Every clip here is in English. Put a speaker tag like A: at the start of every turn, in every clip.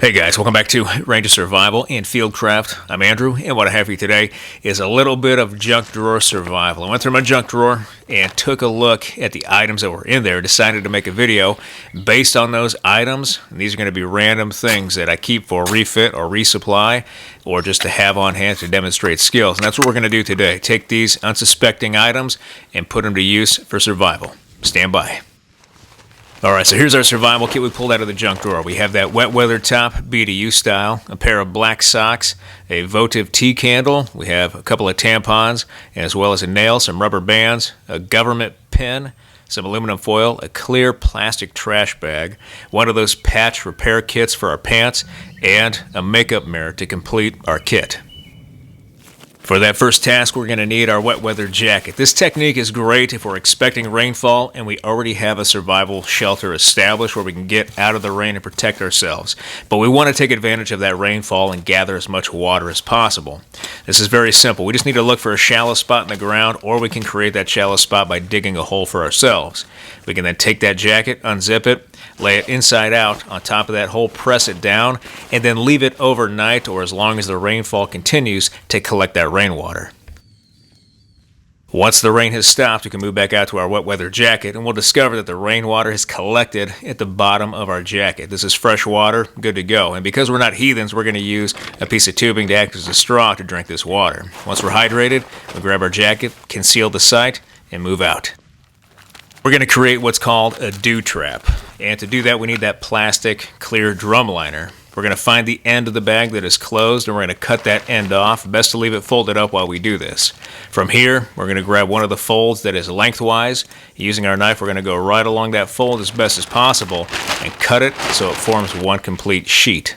A: Hey guys, welcome back to Ranger Survival and Fieldcraft. I'm Andrew, and what I have for you today is a little bit of junk drawer survival. I went through my junk drawer and took a look at the items that were in there, decided to make a video based on those items. And these are going to be random things that I keep for refit or resupply, or just to have on hand to demonstrate skills. And that's what we're going to do today. Take these unsuspecting items and put them to use for survival. Stand by. Alright, so here's our survival kit we pulled out of the junk drawer. We have that wet weather top, BDU style, a pair of black socks, a votive tea candle, we have a couple of tampons, as well as a nail, some rubber bands, a government pin, some aluminum foil, a clear plastic trash bag, one of those patch repair kits for our pants, and a makeup mirror to complete our kit. For that first task, we're going to need our wet weather jacket. This technique is great if we're expecting rainfall and we already have a survival shelter established where we can get out of the rain and protect ourselves. But we want to take advantage of that rainfall and gather as much water as possible. This is very simple. We just need to look for a shallow spot in the ground, or we can create that shallow spot by digging a hole for ourselves. We can then take that jacket, unzip it, lay it inside out on top of that hole, press it down, and then leave it overnight or as long as the rainfall continues to collect that rainwater. Once the rain has stopped, we can move back out to our wet weather jacket, and we'll discover that the rainwater has collected at the bottom of our jacket. This is fresh water, good to go. And because we're not heathens, we're going to use a piece of tubing to act as a straw to drink this water. Once we're hydrated, we'll grab our jacket, conceal the site, and move out. We're going to create what's called a dew trap. And to do that, we need that plastic clear drum liner. We're going to find the end of the bag that is closed, and we're going to cut that end off. Best to leave it folded up while we do this. From here, we're going to grab one of the folds that is lengthwise. Using our knife, we're going to go right along that fold as best as possible and cut it so it forms one complete sheet.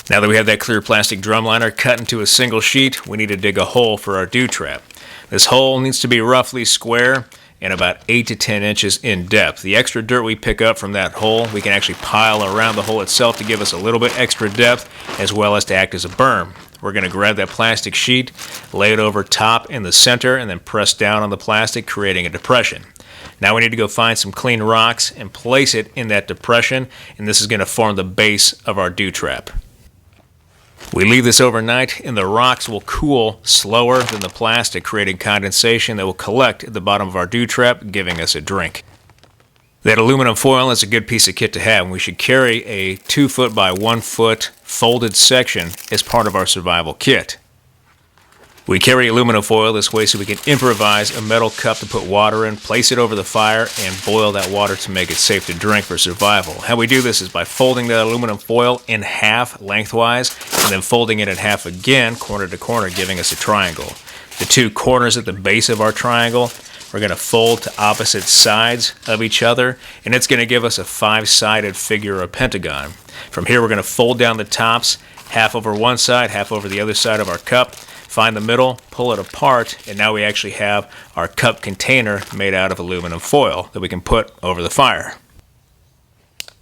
A: Now that we have that clear plastic drum liner cut into a single sheet, we need to dig a hole for our dew trap. This hole needs to be roughly square and about 8 to 10 inches in depth. The extra dirt we pick up from that hole, we can actually pile around the hole itself to give us a little bit extra depth, as well as to act as a berm. We're going to grab that plastic sheet, lay it over top in the center, and then press down on the plastic, creating a depression. Now we need to go find some clean rocks and place it in that depression, and this is going to form the base of our dew trap. We leave this overnight, and the rocks will cool slower than the plastic, creating condensation that will collect at the bottom of our dew trap, giving us a drink. That aluminum foil is a good piece of kit to have, and we should carry a 2 foot by 1 foot folded section as part of our survival kit. We carry aluminum foil this way so we can improvise a metal cup to put water in, place it over the fire, and boil that water to make it safe to drink for survival. How we do this is by folding that aluminum foil in half lengthwise, and then folding it in half again, corner to corner, giving us a triangle. The two corners at the base of our triangle, we're going to fold to opposite sides of each other, and it's going to give us a 5-sided figure or pentagon. From here, we're going to fold down the tops, half over one side, half over the other side of our cup. Find the middle, pull it apart, and now we actually have our cup container made out of aluminum foil that we can put over the fire.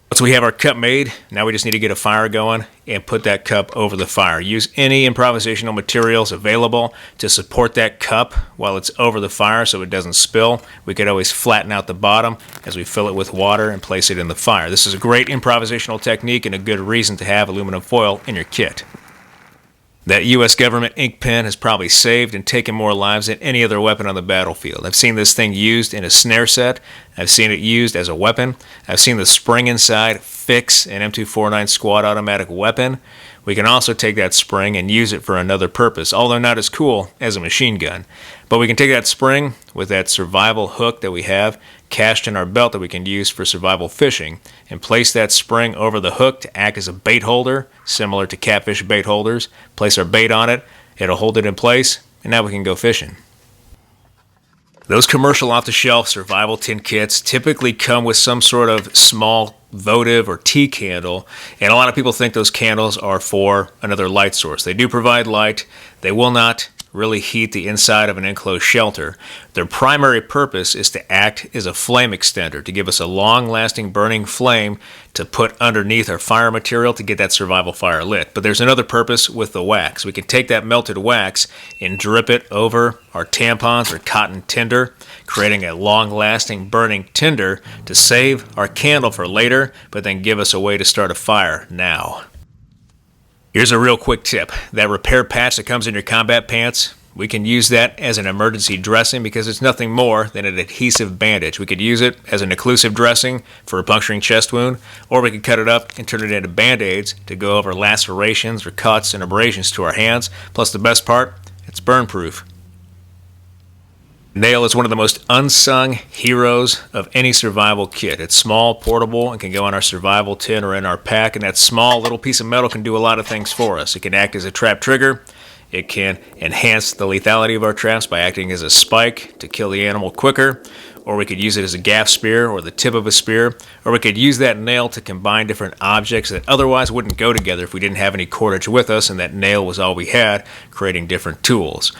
A: Once we have our cup made, now we just need to get a fire going and put that cup over the fire. Use any improvisational materials available to support that cup while it's over the fire so it doesn't spill. We could always flatten out the bottom as we fill it with water and place it in the fire. This is a great improvisational technique and a good reason to have aluminum foil in your kit. That U.S. government ink pen has probably saved and taken more lives than any other weapon on the battlefield. I've seen this thing used in a snare set. I've seen it used as a weapon. I've seen the spring inside fix an M249 squad automatic weapon. We can also take that spring and use it for another purpose, although not as cool as a machine gun. But we can take that spring with that survival hook that we have cached in our belt that we can use for survival fishing, and place that spring over the hook to act as a bait holder, similar to catfish bait holders. Place our bait on it, it'll hold it in place, and now we can go fishing. Those commercial off-the-shelf survival tin kits typically come with some sort of small votive or tea candle, and a lot of people think those candles are for another light source. They do provide light. They will not really heat the inside of an enclosed shelter. Their primary purpose is to act as a flame extender, to give us a long-lasting burning flame to put underneath our fire material to get that survival fire lit. But there's another purpose with the wax. We can take that melted wax and drip it over our tampons or cotton tinder, creating a long-lasting burning tinder to save our candle for later, but then give us a way to start a fire now. Here's a real quick tip. That repair patch that comes in your combat pants, we can use that as an emergency dressing because it's nothing more than an adhesive bandage. We could use it as an occlusive dressing for a puncturing chest wound, or we could cut it up and turn it into band-aids to go over lacerations or cuts and abrasions to our hands. Plus the best part, it's burn-proof. Nail is one of the most unsung heroes of any survival kit. It's small, portable, and can go in our survival tin or in our pack, and that small little piece of metal can do a lot of things for us. It can act as a trap trigger. It can enhance the lethality of our traps by acting as a spike to kill the animal quicker, or we could use it as a gaff spear or the tip of a spear, or we could use that nail to combine different objects that otherwise wouldn't go together if we didn't have any cordage with us and that nail was all we had, creating different tools.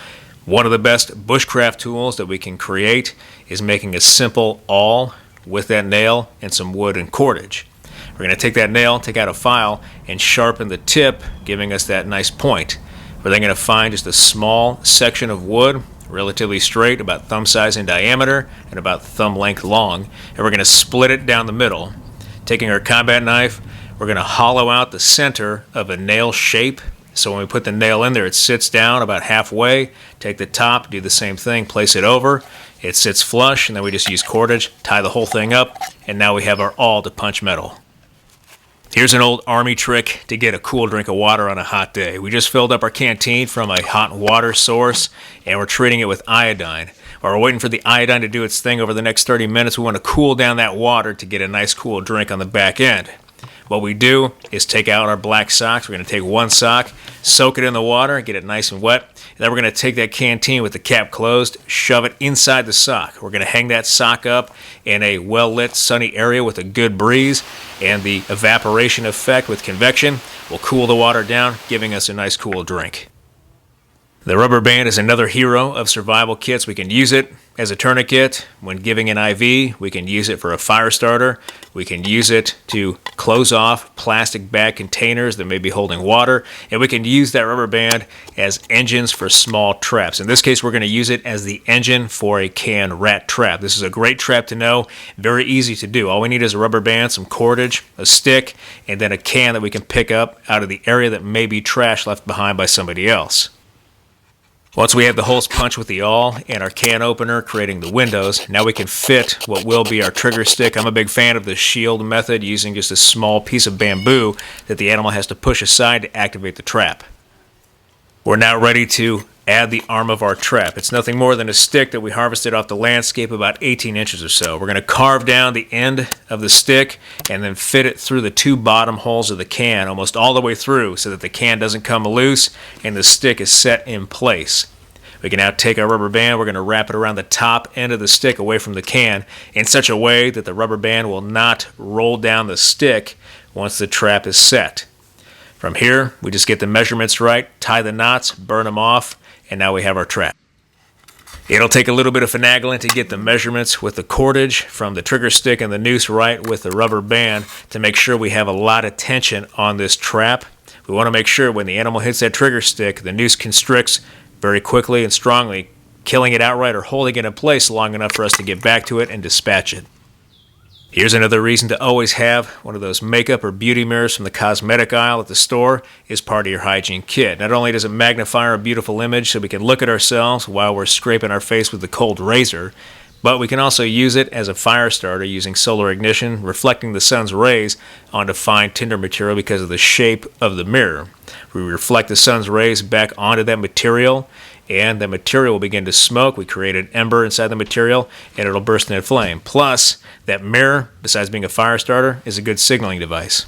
A: One of the best bushcraft tools that we can create is making a simple awl with that nail and some wood and cordage. We're going to take that nail, take out a file, and sharpen the tip, giving us that nice point. We're then going to find just a small section of wood, relatively straight, about thumb size in diameter and about thumb length long, and we're going to split it down the middle. Taking our combat knife, we're going to hollow out the center of a nail shape. So when we put the nail in there, it sits down about halfway. Take the top, do the same thing, place it over. It sits flush, and then we just use cordage, tie the whole thing up, and now we have our awl to punch metal. Here's an old army trick to get a cool drink of water on a hot day. We just filled up our canteen from a hot water source, and we're treating it with iodine. While we're waiting for the iodine to do its thing over the next 30 minutes, we want to cool down that water to get a nice cool drink on the back end. What we do is take out our black socks. We're going to take one sock, soak it in the water, get it nice and wet. And then we're going to take that canteen with the cap closed, shove it inside the sock. We're going to hang that sock up in a well-lit, sunny area with a good breeze, and the evaporation effect with convection will cool the water down, giving us a nice cool drink. The rubber band is another hero of survival kits. We can use it as a tourniquet when giving an IV. We can use it for a fire starter. We can use it to close off plastic bag containers that may be holding water. And we can use that rubber band as engines for small traps. In this case, we're going to use it as the engine for a can rat trap. This is a great trap to know, very easy to do. All we need is a rubber band, some cordage, a stick, and then a can that we can pick up out of the area that may be trash left behind by somebody else. Once we have the holes punched with the awl and our can opener creating the windows, now we can fit what will be our trigger stick. I'm a big fan of the shield method, using just a small piece of bamboo that the animal has to push aside to activate the trap. We're now ready to add the arm of our trap. It's nothing more than a stick that we harvested off the landscape about 18 inches or so. We're going to carve down the end of the stick and then fit it through the two bottom holes of the can, almost all the way through, so that the can doesn't come loose and the stick is set in place. We can now take our rubber band, we're going to wrap it around the top end of the stick away from the can in such a way that the rubber band will not roll down the stick once the trap is set. From here, we just get the measurements right, tie the knots, burn them off, and now we have our trap. It'll take a little bit of finagling to get the measurements with the cordage from the trigger stick and the noose right with the rubber band to make sure we have a lot of tension on this trap. We want to make sure when the animal hits that trigger stick, the noose constricts very quickly and strongly, killing it outright or holding it in place long enough for us to get back to it and dispatch it. Here's another reason to always have one of those makeup or beauty mirrors from the cosmetic aisle at the store as part of your hygiene kit. Not only does it magnify our beautiful image so we can look at ourselves while we're scraping our face with the cold razor, but we can also use it as a fire starter using solar ignition, reflecting the sun's rays onto fine tinder material because of the shape of the mirror. We reflect the sun's rays back onto that material, and the material will begin to smoke. We create an ember inside the material, and it'll burst into flame. Plus, that mirror, besides being a fire starter, is a good signaling device.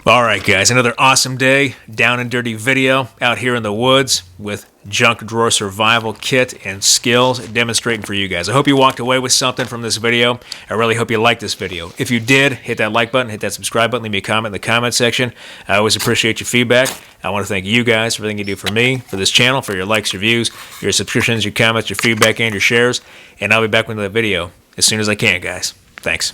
A: Alright guys, another awesome day, down and dirty video out here in the woods with junk drawer survival kit and skills demonstrating for you guys. I hope you walked away with something from this video. I really hope you liked this video. If you did, hit that like button, hit that subscribe button, leave me a comment in the comment section. I always appreciate your feedback. I want to thank you guys for everything you do for me, for this channel, for your likes, your views, your subscriptions, your comments, your feedback, and your shares. And I'll be back with another video as soon as I can, guys. Thanks.